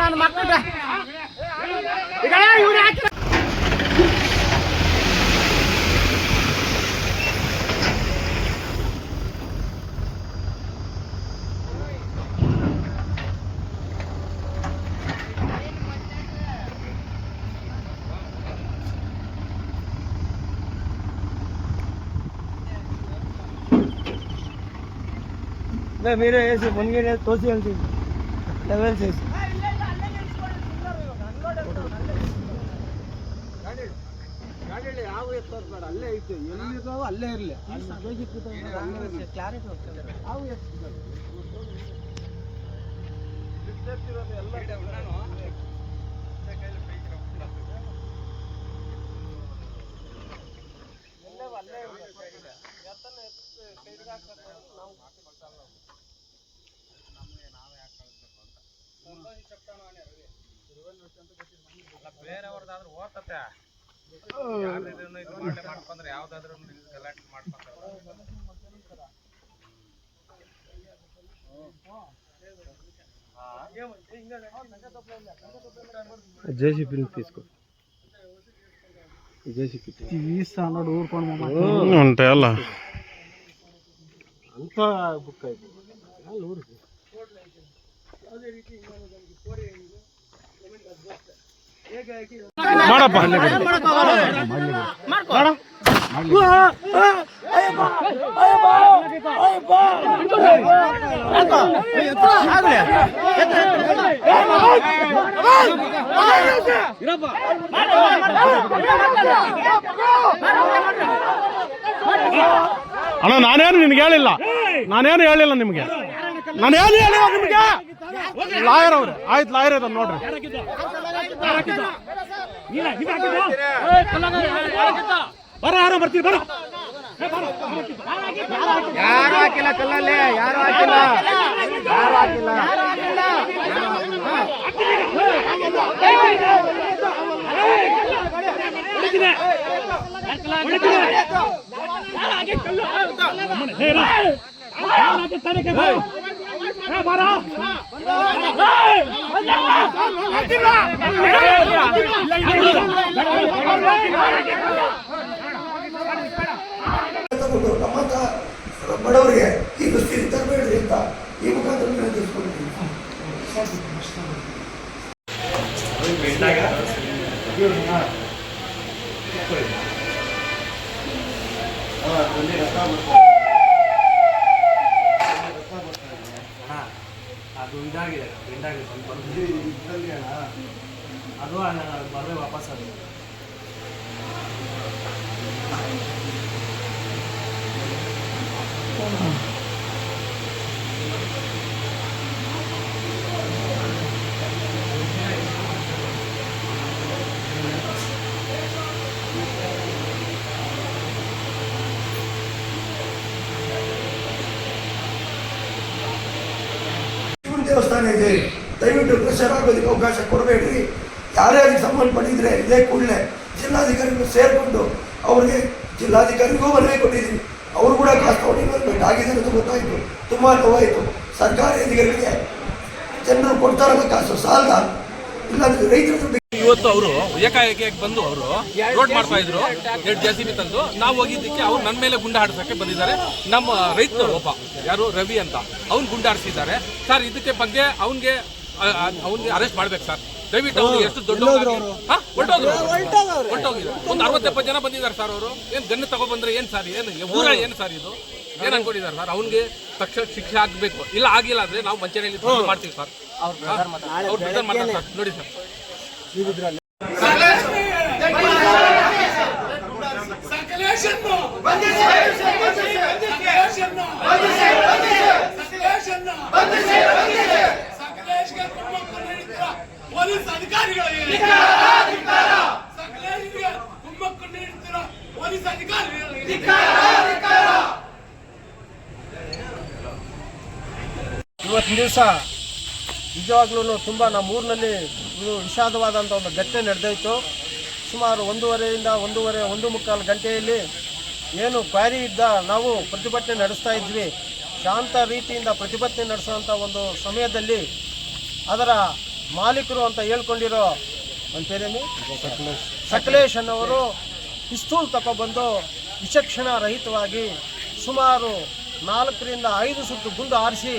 ನಾನು ಮಕ್ಕಳ ಈಗ ಇವ್ರು ಹಾಕಿ मेरे ऐसे मुनगे ने तो से लेवल से ಗಾಡಿಯಲ್ಲಿ ಯಾವ ಎತ್ತೋರ್ ಬೇಡ ಅಲ್ಲೇ ಐತೆ ಎಲ್ಲಿದಾವ ಅಲ್ಲೇ ಇರಲಿ ಕ್ಲಾರಿಟಿ ಹೋಗ್ತದೆ ಯಾವ ಎತ್ತಿರೋದು ಎಲ್ಲ ಅಲ್ಲೇ ಬೇರೆಯವ್ರದಾದ್ರೂ ಓದ್ತತೆ ಮಾಡ್ಕೊಂಡ್ರೆ ಯಾವ್ದಾದ್ರು ಗಲಾಟೆ ಮಾಡ್ಕೊಂಡ್ರೆ జేసీపీ తీసుకో జేసీపీ తీస్తాడు ఊరుకోండి ఉంటాయి అలా అంతా బుక్ అయిపోయింది ఊరికి ಮಾಡಪ್ಪ ಅಣ್ಣ ನಾನೇನು ನಿನ್ಗೆ ಹೇಳಿಲ್ಲ ನಿಮಗೆ ನಾನೇನು ಹೇಳಿಲ್ಲ ನಿಮಗೆ ಲಾಯರ್ ಅವ್ರೆ ಆಯ್ತು ಲಾಯರ್ ಇದ ನೋಡ್ರಿ ಬರ ಯಾರೋ ಬರ್ತೀರಿ ಬರ ಯಾರು ಹಾಕಿಲ್ಲ ಕಲ್ಲಲ್ಲಿ ಯಾರು ಹಾಕಿಲ್ಲ ನಮ್ಮಂತ ಬಡವರಿಗೆ ಈ ದುಸ್ಥಿತಿ ತರಬೇಡ್ರಿ ಅಂತ ಈ ಮುಖಾಂತರ ಅದು ಇದಾಗಿದೆ ಅದು ಬರದೆ ವಾಪಸ್ ಅದು ದೇವಸ್ಥಾನ ಇದೆ, ದಯವಿಟ್ಟು ಪ್ರೆಷರ್ ಆಗೋದಕ್ಕೆ ಅವಕಾಶ ಕೊಡಬೇಡ್ರಿ. ಯಾರೇ ಅದಕ್ಕೆ ಸಂಬಂಧಪಟ್ಟಿದ್ರೆ ಇದೇ ಕೂಡಲೇ ಜಿಲ್ಲಾಧಿಕಾರಿಗಳು ಸೇರಿಕೊಂಡು ಅವ್ರಿಗೆ ಜಿಲ್ಲಾಧಿಕಾರಿಗೂ ಮನವಿ ಕೊಟ್ಟಿದ್ದೀವಿ. ಅವರು ಕೂಡ ಕಾಸು ತಗೊಂಡು ಇನ್ವೆಸ್ಟ್ಮೆಂಟ್ ಆಗಿದೆ ಅಂತ ಗೊತ್ತಾಯಿತು. ತುಂಬ ನೋವಾಯಿತು. ಸರ್ಕಾರಿ ಅಧಿಕಾರಿಗಳಿಗೆ ಜನರು ಕೊಡ್ತಾರಲ್ಲ ಕಾಸು ಸಾಲದ, ಇಲ್ಲಾಂದ್ರೆ ರೈತರು ಇವತ್ತು ಅವರು ಏಕಾಏಕಿ ಬಂದು ಅವರು ರೋಡ್ ಮಾಡ್ತಾ ಇದ್ರು. 2 JCB ತಂದು ನಾವು ಹೋಗಿದ್ದಕ್ಕೆ ಅವ್ರು ನನ್ನ ಮೇಲೆ ಗುಂಡ ಹಾಡ್ಸಕ್ಕೆ ಬಂದಿದ್ದಾರೆ. ನಮ್ಮ ರೈತರು ಒಬ್ಬ ಯಾರು ರವಿ ಅಂತ ಅವ್ನು ಗುಂಡ ಹಾಡ್ಸಿದ್ದಾರೆ ಸರ್. ಇದಕ್ಕೆ ಬಗ್ಗೆ ಅವ್ನಿಗೆ ಅರೆಸ್ಟ್ ಮಾಡ್ಬೇಕು ಸರ್ ದಯವಿಟ್ಟು. ಅವ್ರು ಎಷ್ಟು ದೊಡ್ಡ ಹೊರಟೋಗಿದ್ದಾರೆ. ಒಂದು 60-70 ಜನ ಬಂದಿದ್ದಾರೆ ಸರ್. ಅವರು ಏನು ಗನ್ನು ತಗೊಬಂದ್ರೆ ಏನು ಸರ್, ಏನು ಊರ ಏನು ಸರ್ ಇದು, ಏನು ಅನ್ಕೊಂಡಿದ್ದಾರೆ ಸರ್. ಅವ್ನಿಗೆ ತಕ್ಷಣ ಶಿಕ್ಷೆ ಆಗಬೇಕು. ಇಲ್ಲ ಆಗಿಲ್ಲ ಅಂದ್ರೆ ನಾವು ಮಂಚನೆಯಲ್ಲಿ ಮಾಡ್ತೀವಿ ಸರ್. ಅವ್ರು ಮಾಡ್ತಾರೆ ಸರ್. ನೋಡಿ ಸರ್ ಪೊಲೀಸ್ ಅಧಿಕಾರಿಗಳಿಗೆ ಕುಮ್ಮಕ್ಕು ನೀಡುತ್ತಿರುವ ಪೊಲೀಸ್ ಅಧಿಕಾರಿಗಳಿಗೆ ಇವತ್ತಿನ ದಿವಸ ನಿಜವಾಗ್ಲೂ ತುಂಬ ನಮ್ಮ ಊರಿನಲ್ಲಿ ಇದು ವಿಷಾದವಾದಂಥ ಒಂದು ಘಟನೆ ನಡೆದೋಯ್ತು. ಸುಮಾರು 1:15 ಗಂಟೆಯಲ್ಲಿ ಏನು ಕ್ವಾರಿ ಇದ್ದ ನಾವು ಪ್ರತಿಭಟನೆ ನಡೆಸ್ತಾ ಇದ್ವಿ. ಶಾಂತ ರೀತಿಯಿಂದ ಪ್ರತಿಭಟನೆ ನಡೆಸುವಂಥ ಒಂದು ಸಮಯದಲ್ಲಿ ಅದರ ಮಾಲೀಕರು ಅಂತ ಹೇಳ್ಕೊಂಡಿರೋ ಒಂದು ಪೇರೇನು ಸಕಲೇಶ್ ಅನ್ನೋರು ಪಿಸ್ತೂಲ್ ತಗೊಬಂದು ವಿಚಕ್ಷಣ ರಹಿತವಾಗಿ ಸುಮಾರು 4 ರಿಂದ 5 ಸುತ್ತು ಗುಂಡು ಹಾರಿಸಿ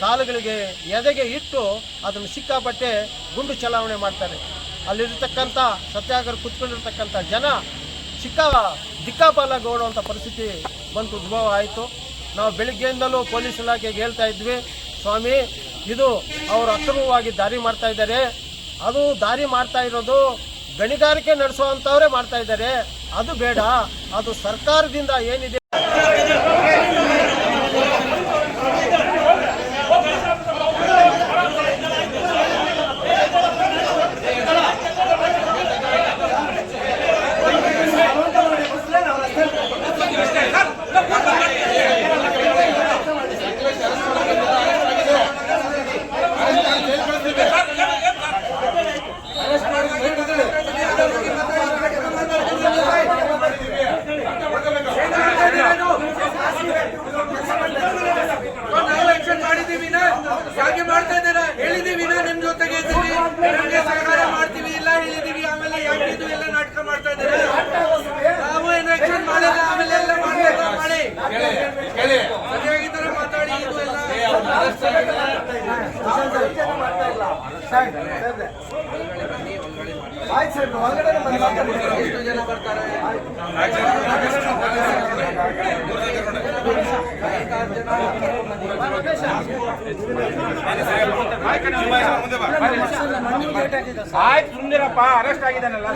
ಕಾಲುಗಳಿಗೆ ಎದೆಗೆ ಇಟ್ಟು ಅದನ್ನು ಸಿಕ್ಕಾಪಟ್ಟೆ ಗುಂಡು ಚಲಾವಣೆ ಮಾಡ್ತಾರೆ. ಅಲ್ಲಿರ್ತಕ್ಕಂಥ ಸತ್ಯಾಗ್ರಹ ಕುತ್ಕೊಂಡಿರ್ತಕ್ಕಂಥ ಜನ ದಿಕ್ಕಾಪಾಲಾಗೋಡುವಂಥ ಪರಿಸ್ಥಿತಿ ಬಂತು, ಉದ್ಭವ ಆಯಿತು. ನಾವು ಬೆಳಿಗ್ಗೆಯಿಂದಲೂ ಪೊಲೀಸ್ ಇಲಾಖೆಗೆ ಹೇಳ್ತಾ ಇದ್ವಿ, ಸ್ವಾಮಿ ಇದು ಅವರು ಅಕ್ರಮವಾಗಿ ದಾರಿ ಮಾಡ್ತಾ ಇದ್ದಾರೆ, ಅದು ದಾರಿ ಮಾಡ್ತಾ ಇರೋದು ಗಣಿಗಾರಿಕೆ ನಡೆಸುವಂಥವರೇ ಮಾಡ್ತಾ ಇದ್ದಾರೆ, ಅದು ಬೇಡ, ಅದು ಸರ್ಕಾರದಿಂದ ಏನಿದೆ ಯಾಕೆ ಮಾಡ್ತಾ ಇದ್ದೀರಾ? ಹೇಳಿದೀವಿ ನಿಮ್ ಜೊತೆಗೆ ಇದ್ದೀವಿ, ನಮ್ಗೆ ಸಹಕಾರ ಮಾಡ್ತೀವಿ ಇಲ್ಲ ಹೇಳಿದೀವಿ, ಆಮೇಲೆ ಯಾಕೆ ಇದು ಎಲ್ಲ ನಾಟಕ ಮಾಡ್ತಾ ಇದ್ದೀರಾ? ನಾವು ಎಲೆಕ್ಷನ್ ಮಾಡಿಲ್ಲ, ಆಮೇಲೆ ಎಲ್ಲ ಮಾಡ್ಬೇಕು ಮಾಡಿ ಸರಿಯಾಗಿದ್ದಾರೆ ಮಾತಾಡಿ. ಇದು ಎಲ್ಲ ಎಷ್ಟು ಜನ ಬರ್ತಾರೆ? 5 ಜನ ಆಯ್ತು, ಸುಮ್ನಿರಪ್ಪ, ಅರೆಸ್ಟ್ ಆಗಿದ್ದಾನಲ್ಲ.